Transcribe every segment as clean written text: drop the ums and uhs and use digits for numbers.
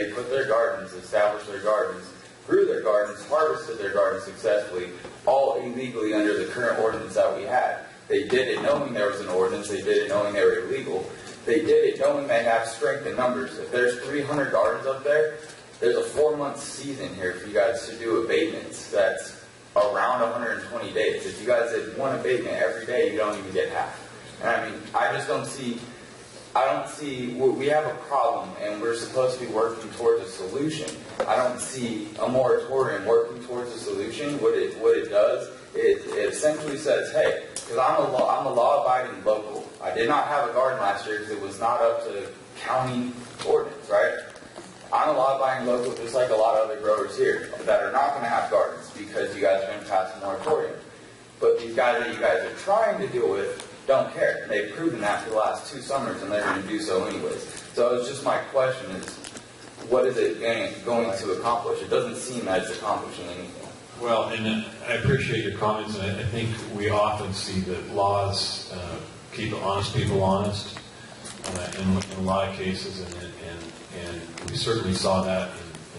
they put their gardens, established their gardens, grew their gardens, harvested their gardens successfully, all illegally under the current ordinance that we had. They did it knowing there was an ordinance. They did it knowing they were illegal. They did it knowing they have strength in numbers. If there's 300 gardens up there, there's a 4-month season here for you guys to do abatements. That's around 120 days. If you guys did one abatement every day, you don't even get half. And I mean, I just don't see, we have a problem and we're supposed to be working towards a solution. I don't see a moratorium working towards a solution. What it does, it essentially says, hey, because I'm a law-abiding local. I did not have a garden last year because it was not up to county ordinance, right? I'm a law-abiding local just like a lot of other growers here that are not going to have gardens because you guys are going to pass a moratorium. But these guys that you guys are trying to deal with don't care. They've proven that for the last 2 summers and they're going to do so anyways. So it's just my question is, what is it going to accomplish? It doesn't seem that it's accomplishing anything. Well, and I appreciate your comments, and I think we often see that laws keep honest people honest in a lot of cases, and we certainly saw that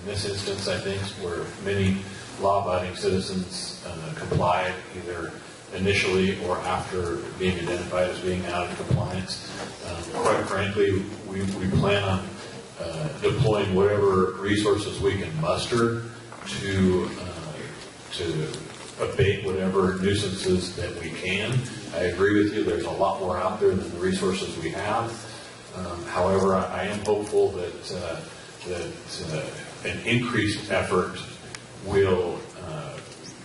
in this instance, I think, where many law-abiding citizens complied either initially or after being identified as being out of compliance. Quite frankly, we plan on deploying whatever resources we can muster to abate whatever nuisances that we can. I agree with you, there's a lot more out there than the resources we have. However, I am hopeful that an increased effort will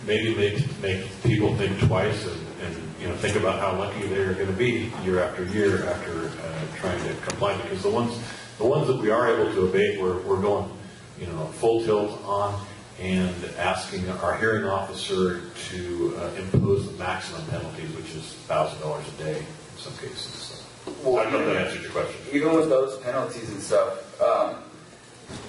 maybe make people think twice and think about how lucky they're going to be year after year after trying to comply. Because the ones that we are able to abate, we're going full tilt on and asking our hearing officer to impose the maximum penalties, which is $1,000 a day in some cases. So, well, I don't know if that answers your question. Even with those penalties and stuff,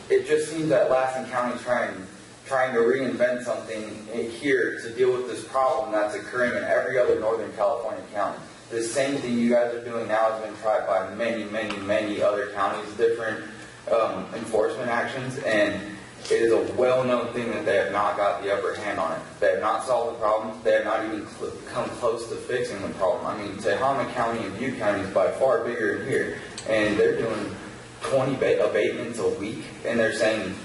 it just seems that Lassen County trying to reinvent something here to deal with this problem that's occurring in every other Northern California county. The same thing you guys are doing now has been tried by many, many, many other counties, different enforcement actions, and it is a well-known thing that they have not got the upper hand on it. They have not solved the problem. They have not even come close to fixing the problem. I mean, Tehama County and Butte County is by far bigger than here, and they're doing 20 abatements a week, and they're saying,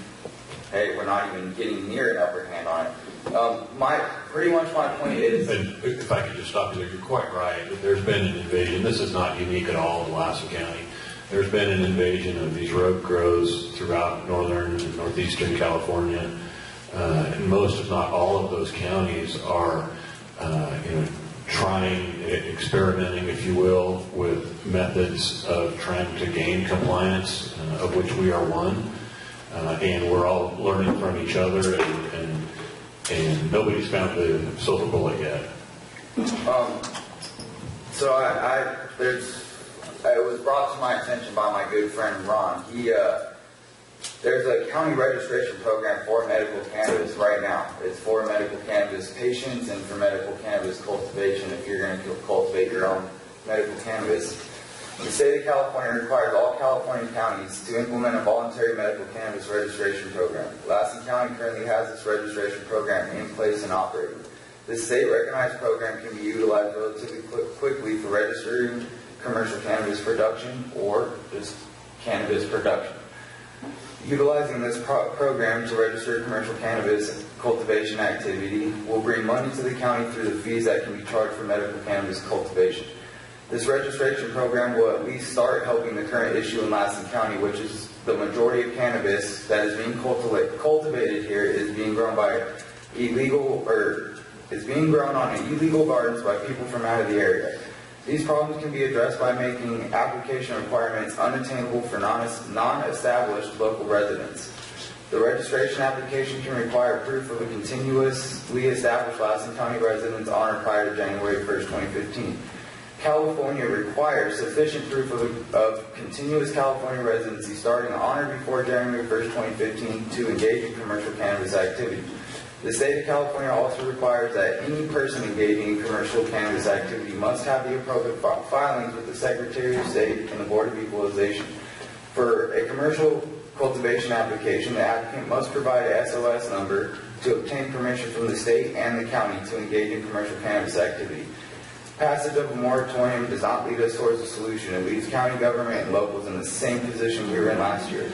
hey, we're not even getting near an upper hand on it. Pretty much my point is... And if I could just stop you there, you're quite right. There's been an invasion. This is not unique at all in Lassen County. There's been an invasion of these road grows throughout northern and northeastern California. And most, if not all, of those counties are experimenting, if you will, with methods of trying to gain compliance, of which we are one. And we're all learning from each other, and nobody's found the silver bullet yet. It was brought to my attention by my good friend Ron. There's a county registration program for medical cannabis right now. It's for medical cannabis patients and for medical cannabis cultivation if you're going to cultivate your own medical cannabis. The state of California requires all California counties to implement a voluntary medical cannabis registration program. Lassen County currently has this registration program in place and operating. This state-recognized program can be utilized relatively quickly for registering commercial cannabis production or just cannabis production. Utilizing this program to register commercial cannabis cultivation activity will bring money to the county through the fees that can be charged for medical cannabis cultivation. This registration program will at least start helping the current issue in Lassen County, which is the majority of cannabis that is being cultivated here is being grown by is being grown on illegal gardens by people from out of the area. These problems can be addressed by making application requirements unattainable for non-established local residents. The registration application can require proof of a continuously established Lassen County residence on or prior to January 1st, 2015. California requires sufficient proof of continuous California residency starting on or before January 1st, 2015 to engage in commercial cannabis activity. The state of California also requires that any person engaging in commercial cannabis activity must have the appropriate filings with the Secretary of State and the Board of Equalization. For a commercial cultivation application, the applicant must provide a SOS number to obtain permission from the state and the county to engage in commercial cannabis activity. Passage of a moratorium does not lead us towards a solution. It leaves county government and locals in the same position we were in last year.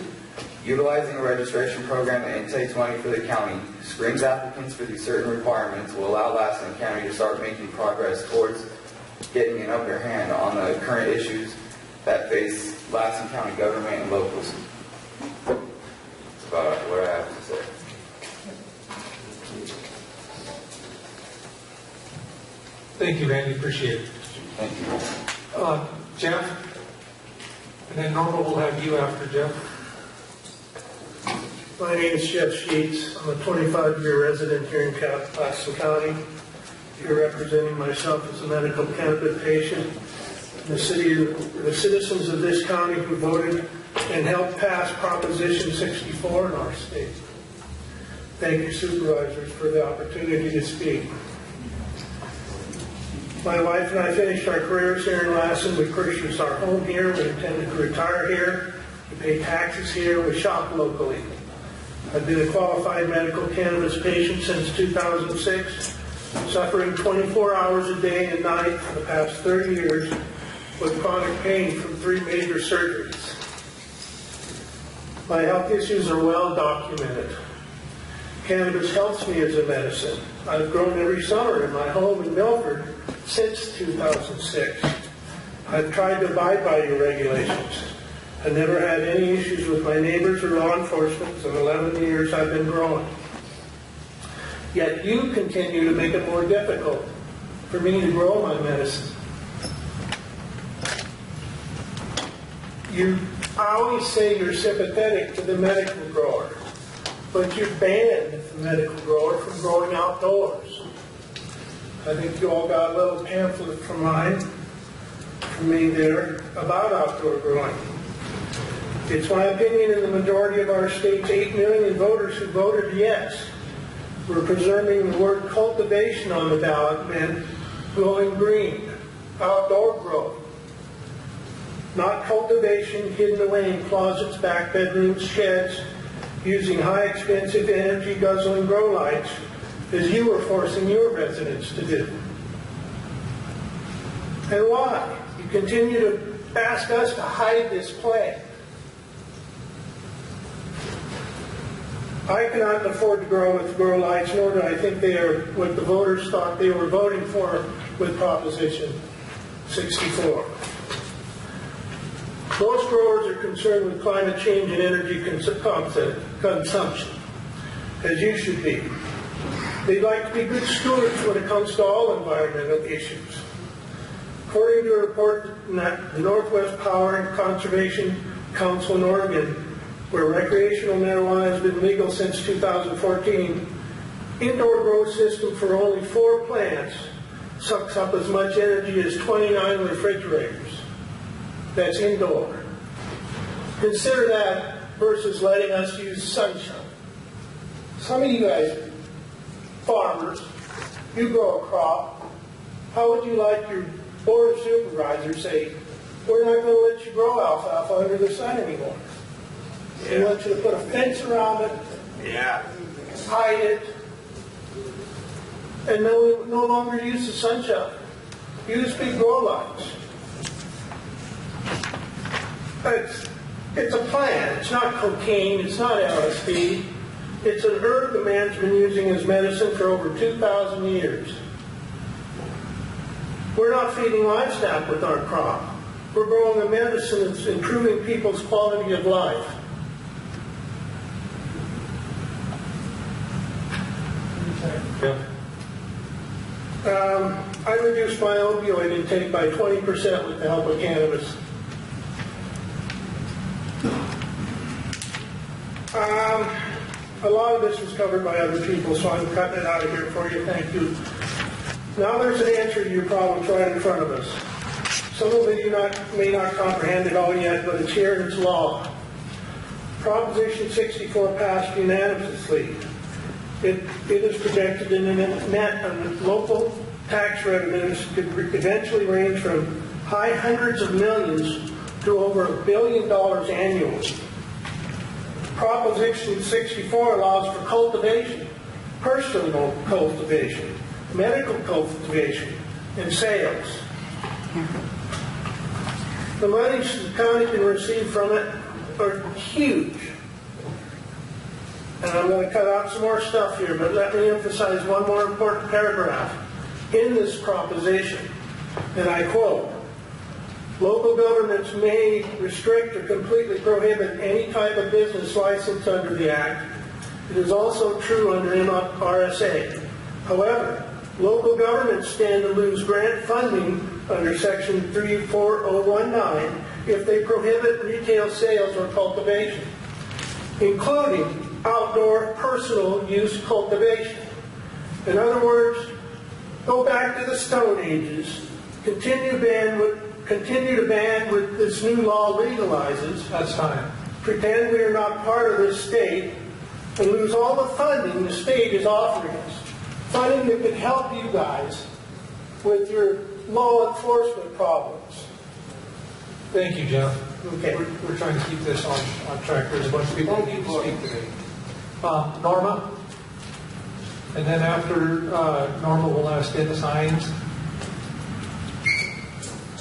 Utilizing a registration program that intakes money for the county, screens applicants for these certain requirements, will allow Lassen County to start making progress towards getting an upper hand on the current issues that face Lassen County government and locals. That's about what I have to say. Thank you, Randy. Appreciate it. Thank you. Jeff? And then Norma will have you after Jeff. My name is Jeff Sheets. I'm a 25-year resident here in Lassen County. Here representing myself as a medical cannabis patient. The citizens of this county who voted and helped pass Proposition 64 in our state. Thank you, Supervisors, for the opportunity to speak. My wife and I finished our careers here in Lassen. We purchased our home here. We intended to retire here. We pay taxes here. We shop locally. I've been a qualified medical cannabis patient since 2006, suffering 24 hours a day and night for the past 30 years with chronic pain from 3 major surgeries. My health issues are well documented. Cannabis helps me as a medicine. I've grown every summer in my home in Milford since 2006. I've tried to abide by your regulations. I've never had any issues with my neighbors or law enforcement in the 11 years I've been growing. Yet you continue to make it more difficult for me to grow my medicine. I always say you're sympathetic to the medical grower, but you banned the medical grower from growing outdoors. I think you all got a little pamphlet from me there about outdoor growing. It's my opinion in the majority of our state's 8 million voters who voted yes were preserving the word cultivation on the ballot meant growing green, outdoor growth. Not cultivation hidden away in closets, back bedrooms, sheds, using high expensive energy guzzling grow lights as you were forcing your residents to do. And why? You continue to ask us to hide this plan. I cannot afford to grow with grow lights, nor do I think they are what the voters thought they were voting for with Proposition 64. Most growers are concerned with climate change and energy consumption, as you should be. They'd like to be good stewards when it comes to all environmental issues. According to a report from the Northwest Power and Conservation Council in Oregon, where recreational marijuana has been legal since 2014, indoor grow system for only 4 plants sucks up as much energy as 29 refrigerators. That's indoor. Consider that versus letting us use sunshine. Some of you guys, farmers, you grow a crop. How would you like your board of supervisors say, we're not going to let you grow alfalfa under the sun anymore? Yeah. We want you to put a fence around it, hide it, and no longer use the sunshine. Use big grow lights. It's a plant. It's not cocaine. It's not LSD. It's an herb that man's been using as medicine for over 2,000 years. We're not feeding livestock with our crop. We're growing a medicine that's improving people's quality of life. I reduced my opioid intake by 20% with the help of cannabis. A lot of this was covered by other people, so I'm cutting it out of here for you. Thank you. Now there's an answer to your problems right in front of us. Some of it may not comprehend it all yet, but it's here and it's law. Proposition 64 passed unanimously. It is projected in the net and local tax revenues could eventually range from high hundreds of millions to over $1 billion annually. Proposition 64 allows for cultivation, personal cultivation, medical cultivation, and sales. The monies the county can receive from it are huge. And I'm going to cut out some more stuff here, but let me emphasize one more important paragraph in this proposition. And I quote, "Local governments may restrict or completely prohibit any type of business license under the Act. It is also true under MRSA. However, local governments stand to lose grant funding under Section 34019 if they prohibit retail sales or cultivation, including outdoor personal use cultivation." In other words, go back to the Stone Ages, continue to ban with this new law legalizes. That's time. Pretend we are not part of this state and lose all the funding the state is offering us. Funding that could help you guys with your law enforcement problems. Thank you, Jeff. Okay. We're trying to keep this on track. There's a bunch of people who need to speak today. Norma? And then after Norma, we'll ask Dennis Hines.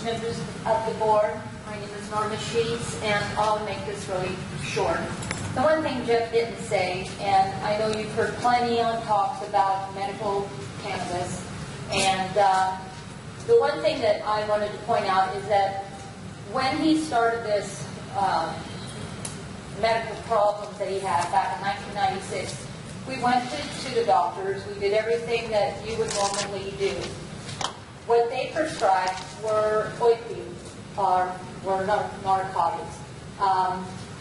Members of the board, my name is Norma Sheets, and I'll make this really short. The one thing Jeff didn't say, and I know you've heard plenty of talks about medical cannabis, and the one thing that I wanted to point out is that when he started this medical problems that he had back in 1996, we went to the doctors, we did everything that you would normally do. What they prescribed were opiates, were narcotics,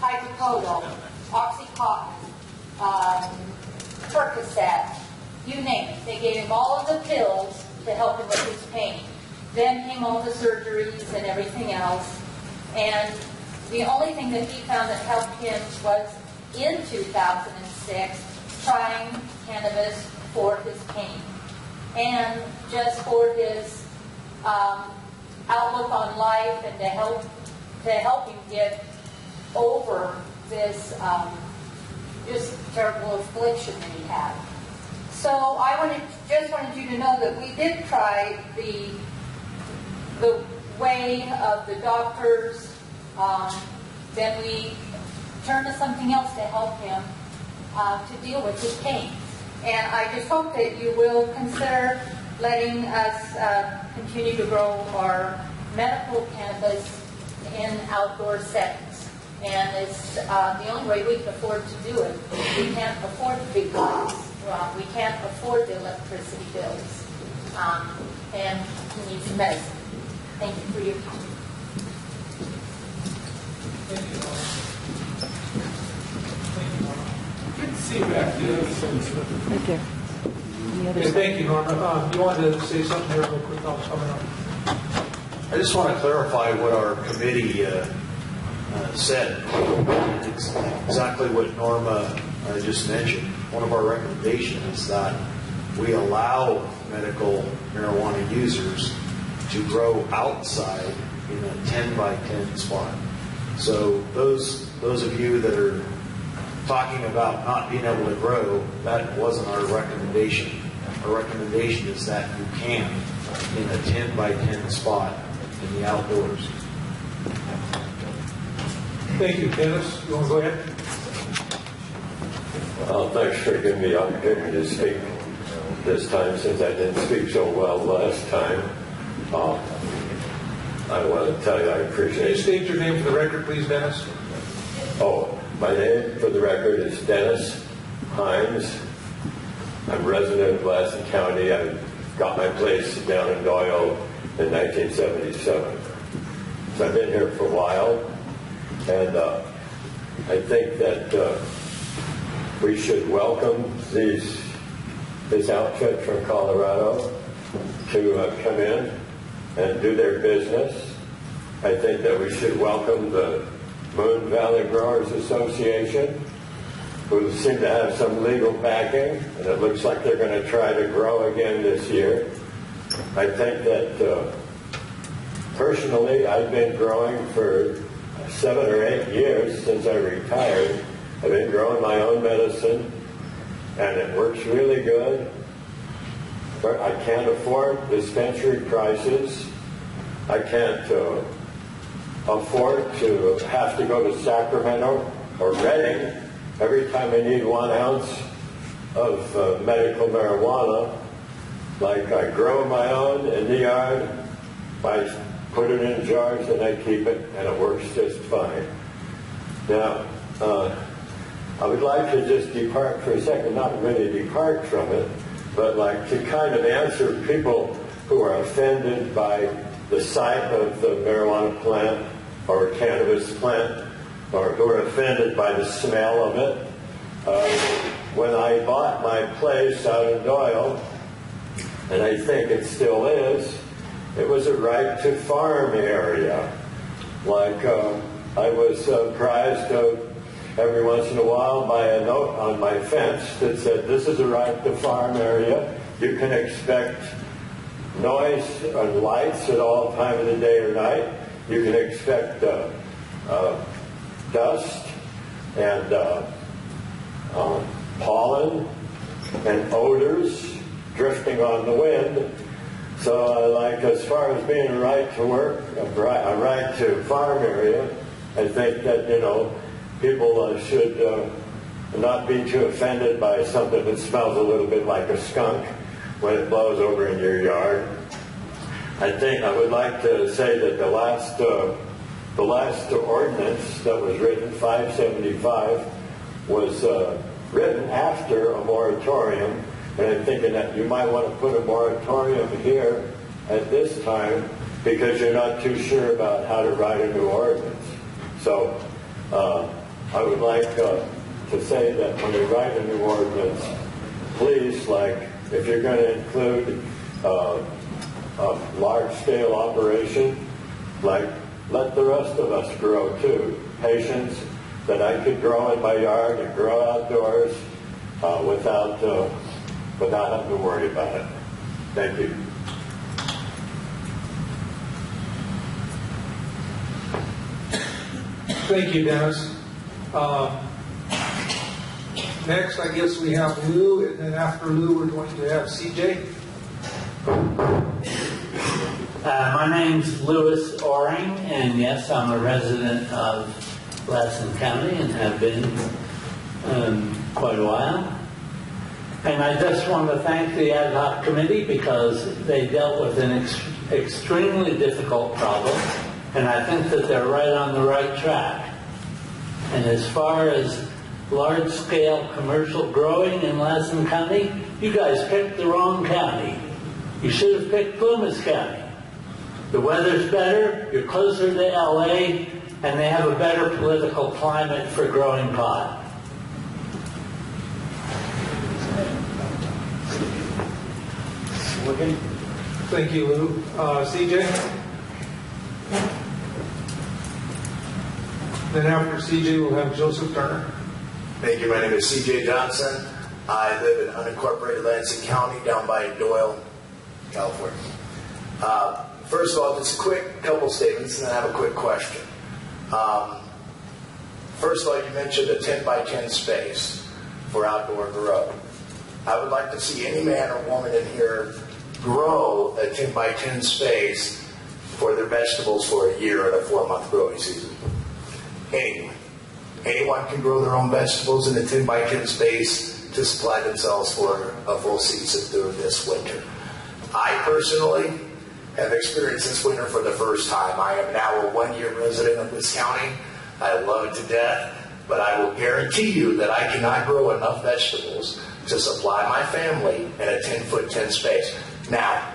hydrocodone, Oxycontin, Percocet, you name it. They gave him all of the pills to help him with his pain. Then came all the surgeries and everything else. And the only thing that he found that helped him was in 2006 trying cannabis for his pain and just for his outlook on life and to help him get over this just terrible affliction that he had. So I just wanted you to know that we did try the way of the doctors. Then we turned to something else to help him to deal with his pain. And I just hope that you will consider letting us continue to grow our medical cannabis in outdoor settings. And it's the only way we can afford to do it. We can't afford the big lights. We can't afford the electricity bills. And we need some medicine. Thank you for your time. Good to see you back. Right there. The other Okay, side. thank you, Norma. You wanted to say something here real quick? I'll coming up. I just want to clarify what our committee said. It's exactly what Norma just mentioned. One of our recommendations is that we allow medical marijuana users to grow outside in a 10 by 10 spot. So those of you that are talking about not being able to grow, that wasn't our recommendation. Our recommendation is that you can in a 10 by 10 spot in the outdoors. Thank you, Dennis. You want to go ahead? Thanks for giving me the opportunity to speak this time, since I didn't speak so well last time. I want to tell you I Can you appreciate. state your name for the record, please, Dennis? Oh, my name for the record is Dennis Hines. I'm a resident of Lassen County. I got my place down in Doyle in 1977. So I've been here for a while, and I think that we should welcome this outfit from Colorado to come in and do their business. I think that we should welcome the Moon Valley Growers Association, who seem to have some legal backing, and it looks like they're going to try to grow again this year. I think that personally, I've been growing for 7 or 8 years since I retired, I've been growing my own medicine, and it works really good. But I can't afford dispensary prices. I can't afford to have to go to Sacramento or Redding every time I need 1 ounce of medical marijuana. Like, I grow my own in the yard, I put it in jars and I keep it, and it works just fine. Now, I would like to just depart for a second, not really depart from it, but like to kind of answer people who are offended by the sight of the marijuana plant or cannabis plant, or who are offended by the smell of it. When I bought my place out in Doyle, and I think it still is, it was a right to farm area. Like, I was surprised every once in a while by a note on my fence that said, this is a right to farm area. You can expect noise and lights at all time of the day or night. You can expect dust and pollen and odors drifting on the wind. So, like, as far as being a right to work, a right to farm area, I think that, you know, people should not be too offended by something that smells a little bit like a skunk when it blows over in your yard. I think I would like to say that the last ordinance that was written, 575, was written after a moratorium. And I'm thinking that you might want to put a moratorium here at this time because you're not too sure about how to write a new ordinance. So I would like to say that when you write a new ordinance, please, like, if you're going to include a large-scale operation, like, let the rest of us grow too. Patients that I could grow in my yard and grow outdoors without having to worry about it. Thank you. Thank you, Dennis. Next, I guess we have Lou, and then after Lou, we're going to have CJ. My name's Louis Oring, and yes, I'm a resident of Lassen County and have been quite a while. And I just want to thank the ad hoc committee because they dealt with an extremely difficult problem, and I think that they're right on the right track. And as far as large-scale commercial growing in Lassen County, you guys picked the wrong county. You should have picked Plumas County. The weather's better, you're closer to LA, and they have a better political climate for growing pot. Thank you, Lou. CJ? Then after CJ, we'll have Joseph Turner. Thank you. My name is CJ Johnson. I live in unincorporated Lansing County down by Doyle, California. First of all, just a quick couple statements, and then I have a quick question. First of all, you mentioned a 10 by 10 space for outdoor grow. I would like to see any man or woman in here grow a 10 by 10 space for their vegetables for a year in a 4-month growing season. Anyone can grow their own vegetables in a 10 by 10 space to supply themselves for a full season through this winter. I personally have experienced this winter for the first time. I am now a 1-year resident of this county. I love it to death, but I will guarantee you that I cannot grow enough vegetables to supply my family in a 10-foot 10 space. Now,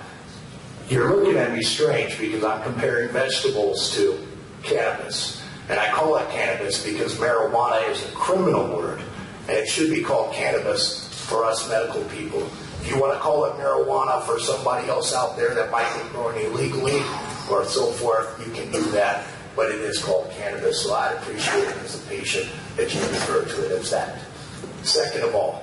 you're looking at me strange because I'm comparing vegetables to cannabis. And I call it cannabis because marijuana is a criminal word, and it should be called cannabis for us medical people. If you want to call it marijuana for somebody else out there that might be growing illegally or so forth, you can do that, but it is called cannabis, so I'd appreciate it as a patient that you refer to it as that. Second of all,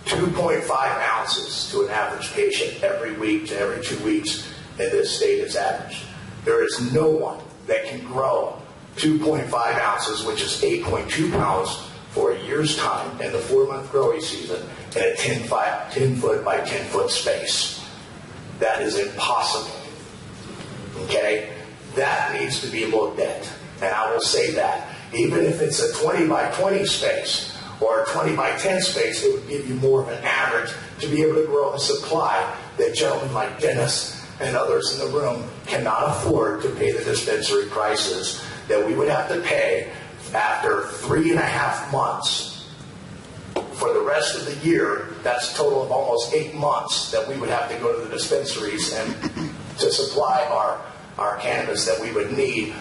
2.5 ounces to an average patient every week to every 2 weeks in this state is average. There is no one that can grow 2.5 ounces, which is 8.2 pounds, for a year's time in the 4-month growing season in a 10 foot by 10 foot space. That is impossible. Okay? That needs to be looked at. And I will say that. Even if it's a 20 by 20 space or a 20 by 10 space, it would give you more of an average to be able to grow a supply that gentlemen like Dennis and others in the room cannot afford to pay the dispensary prices that we would have to pay after 3.5 months. For the rest of the year, that's a total of almost 8 months that we would have to go to the dispensaries and to supply our cannabis that we would need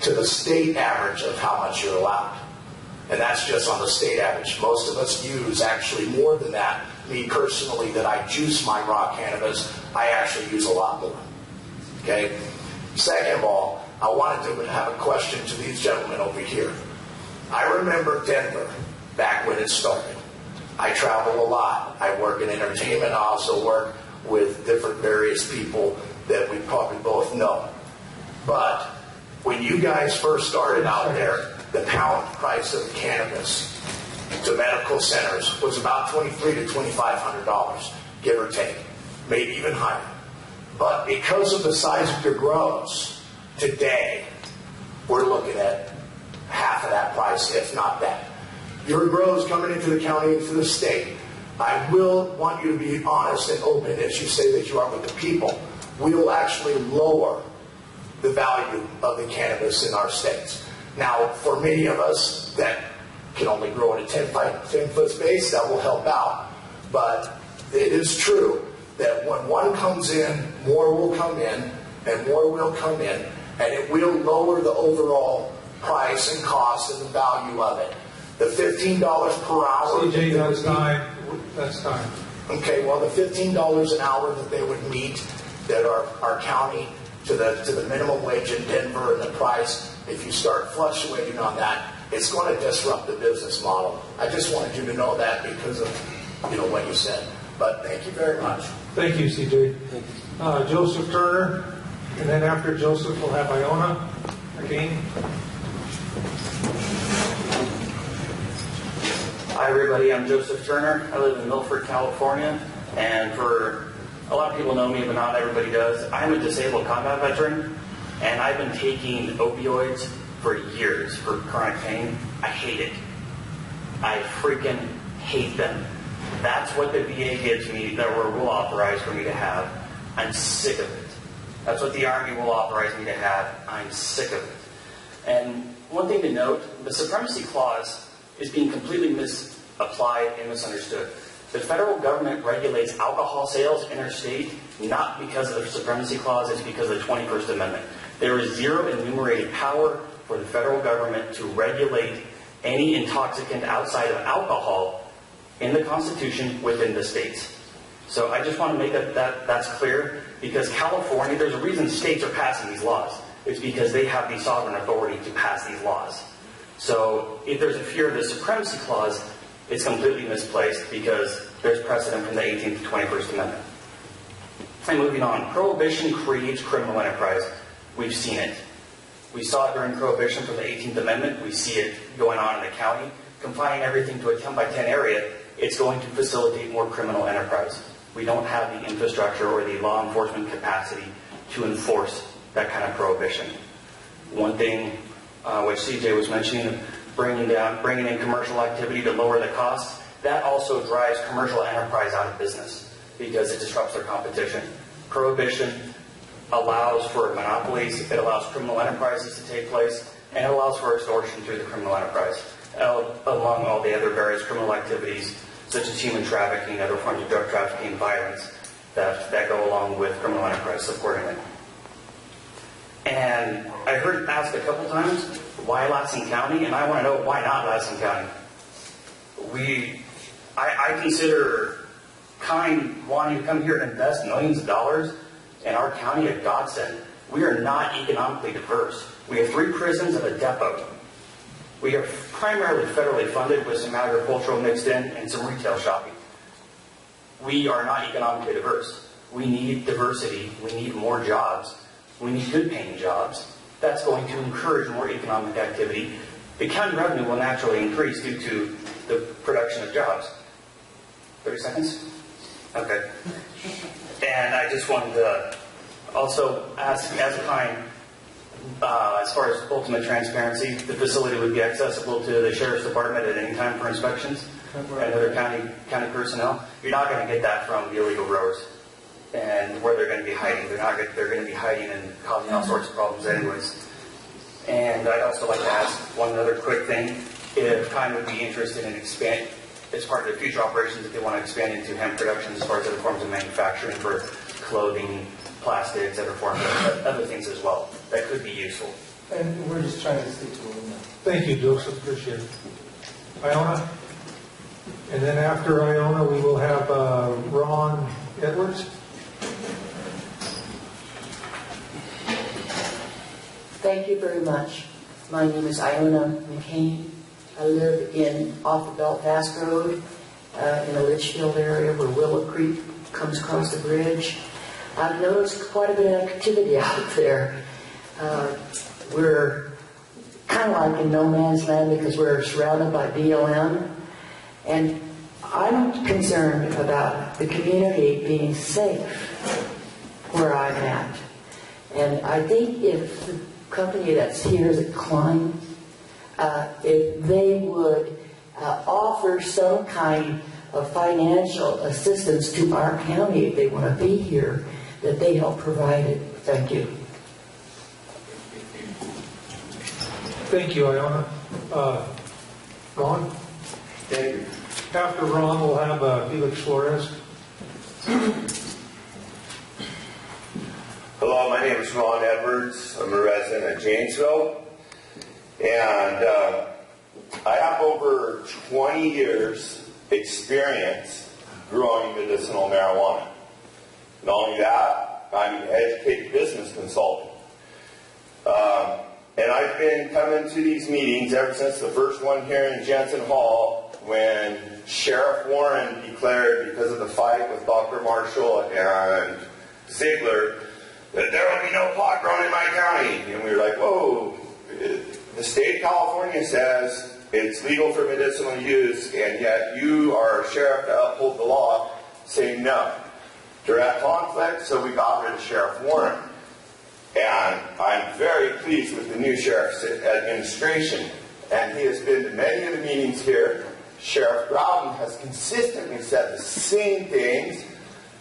to the state average of how much you're allowed. And that's just on the state average. Most of us use actually more than that. Me personally, that I juice my raw cannabis, I actually use a lot more. Okay? Second of all, I wanted to have a question to these gentlemen over here. I remember Denver back when it started. I travel a lot. I work in entertainment. I also work with different various people that we probably both know. But when you guys first started out there, the pound price of cannabis to medical centers was about $2,300 to $2,500, give or take, maybe even higher. But because of the size of your grows, today we're looking at half of that price, if not that. Your grows coming into the county, into the state, I will want you to be honest and open as you say that you are with the people. We will actually lower the value of the cannabis in our states. Now, for many of us that can only grow in a 10 foot space, that will help out. But it is true that when one comes in, more will come in, and more will come in, and it will lower the overall price and cost and the value of it. The $15 per hour. CJ, that's time. That's time. Okay, well, the $15 an hour that they would meet, that our county to the minimum wage in Denver and the price, if you start fluctuating on that, it's going to disrupt the business model. I just wanted you to know that because of what you said. But thank you very much. Thank you, CJ. Joseph Turner, and then after Joseph, we'll have Iona again. Hi everybody, I'm Joseph Turner. I live in Milford, California, and for a lot of people know me, but not everybody does. I'm a disabled combat veteran, and I've been taking opioids for years for chronic pain. I hate it. I freaking hate them. That's what the VA gives me, that will authorize for me to have. I'm sick of it. That's what the Army will authorize me to have. I'm sick of it. And one thing to note, the Supremacy Clause is being completely misapplied and misunderstood. The federal government regulates alcohol sales interstate not because of the Supremacy Clause, it's because of the 21st Amendment. There is zero enumerated power for the federal government to regulate any intoxicant outside of alcohol in the Constitution within the states. So I just want to make that's clear, because California, there's a reason states are passing these laws. It's because they have the sovereign authority to pass these laws. So if there's a fear of the Supremacy Clause, it's completely misplaced because there's precedent from the 18th to 21st Amendment. And moving on, Prohibition creates criminal enterprise. We've seen it. We saw it during Prohibition from the 18th Amendment. We see it going on in the county. Confining everything to a 10 by 10 area, it's going to facilitate more criminal enterprise. We don't have the infrastructure or the law enforcement capacity to enforce that kind of prohibition. One thing which CJ was mentioning, bringing in commercial activity to lower the costs, that also drives commercial enterprise out of business because it disrupts their competition. Prohibition allows for monopolies, it allows criminal enterprises to take place, and it allows for extortion through the criminal enterprise, among all the other various criminal activities such as human trafficking, other forms of drug trafficking, violence that go along with criminal enterprise supporting it. And I heard it asked a couple times, why Lassen County? And I want to know, why not Lassen County? I consider wanting to come here and invest millions of dollars in our county a godsend. We are not economically diverse. We have 3 prisons and a depot. We are primarily federally funded with some agricultural mixed in and some retail shopping. We are not economically diverse. We need diversity. We need more jobs. We need good paying jobs. That's going to encourage more economic activity the county revenue will naturally increase due to the production of jobs. 30 seconds? Okay. And I just wanted to also ask, as a kind, as far as ultimate transparency, the facility would be accessible to the sheriff's department at any time for inspections and other county personnel. You're not going to get that from the illegal growers and where they're going to be hiding. They're going to be hiding and causing all sorts of problems anyways. And I'd also like to ask one other quick thing. If Kind would be interested in expand, as part of the future operations, if they want to expand into hemp production as far as other forms of manufacturing for clothing, plastics, other things as well. That could be useful. And we're just trying to stick to what we know. Thank you, Joseph, appreciate it. Iona? And then after Iona, we will have Ron Edwards. Thank you very much. My name is Iona McCain. I live off of Belfast Road in the Litchfield area where Willow Creek comes across the bridge. I've noticed quite a bit of activity out there. We're kind of like in no man's land because we're surrounded by BLM. And I'm concerned about the community being safe where I'm at. And I think if the company that's here is Klein, if they would offer some kind of financial assistance to our county if they want to be here, that they help provide it. Thank you. Thank you, Iona. Ron? Thank you. After Ron, we'll have Felix Flores. Hello, my name is Ron Edwards. I'm a resident of Janesville. And I have over 20 years experience growing medicinal marijuana. Not only that, I'm an educated business consultant. And I've been coming to these meetings ever since the first one here in Jensen Hall when Sheriff Warren declared, because of the fight with Dr. Marshall and Ziegler, that there will be no pot grown in my county. And we were like, whoa, the state of California says it's legal for medicinal use, and yet you are a sheriff to uphold the law saying no. Direct conflict, so we got rid of Sheriff Warren. And I'm very pleased with the new sheriff's administration. And he has been to many of the meetings here. Sheriff Broughton has consistently said the same things,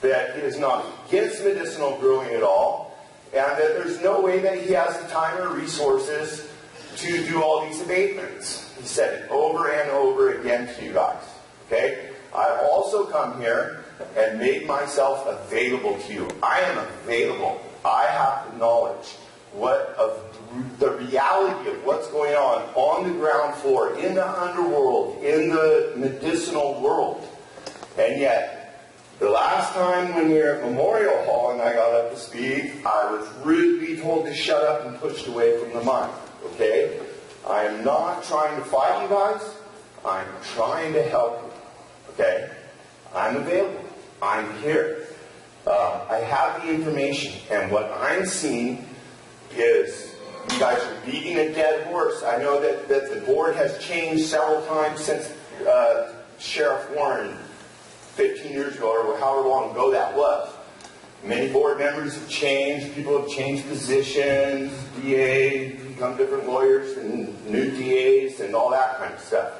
that he is not against medicinal growing at all, and that there's no way that he has the time or resources to do all these abatements. He said it over and over again to you guys. Okay? I've also come here and made myself available to you. I am available. I have the knowledge of the reality of what's going on the ground floor, in the underworld, in the medicinal world. And yet, the last time when we were at Memorial Hall and I got up to speak, I was rudely told to shut up and pushed away from the mic. Okay? I am not trying to fight you guys. I'm trying to help you. Okay? I'm available. I'm here. I have the information, and what I'm seeing is you guys are beating a dead horse. I know that the board has changed several times since Sheriff Warren 15 years ago, or however long ago that was. Many board members have changed. People have changed positions. DAs become different lawyers and new DAs and all that kind of stuff.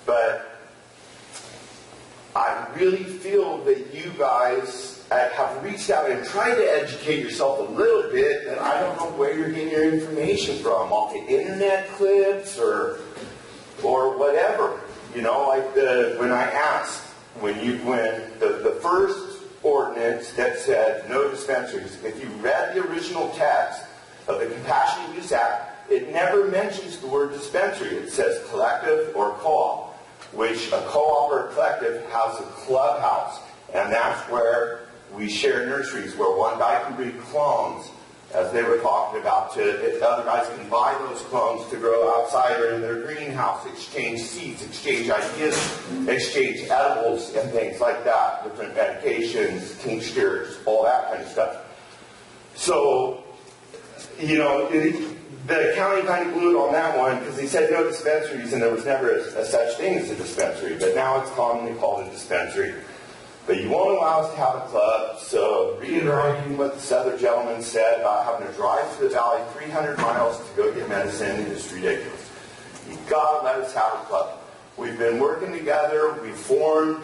But I really feel that you guys have reached out and tried to educate yourself a little bit, and I don't know where you're getting your information from, off the internet clips or whatever. You know, like when I asked, when the first ordinance that said no dispensaries, if you read the original text of the Compassionate Use Act, it never mentions the word dispensary. It says collective or co-op, which a co-op or a collective has a clubhouse, and that's where we share nurseries, where one guy can breed clones, as they were talking about, if other guys can buy those clones to grow outside or in their greenhouse, exchange seeds, exchange ideas, exchange edibles and things like that, different medications, tinctures, all that kind of stuff. So, you know, the county kind of blew it on that one because they said no dispensaries, and there was never a such thing as a dispensary, but now it's commonly called a dispensary. But you won't allow us to have a club, so reiterating what this other gentleman said about having to drive to the valley 300 miles to go get medicine is ridiculous. You've got to let us have a club. We've been working together, we've formed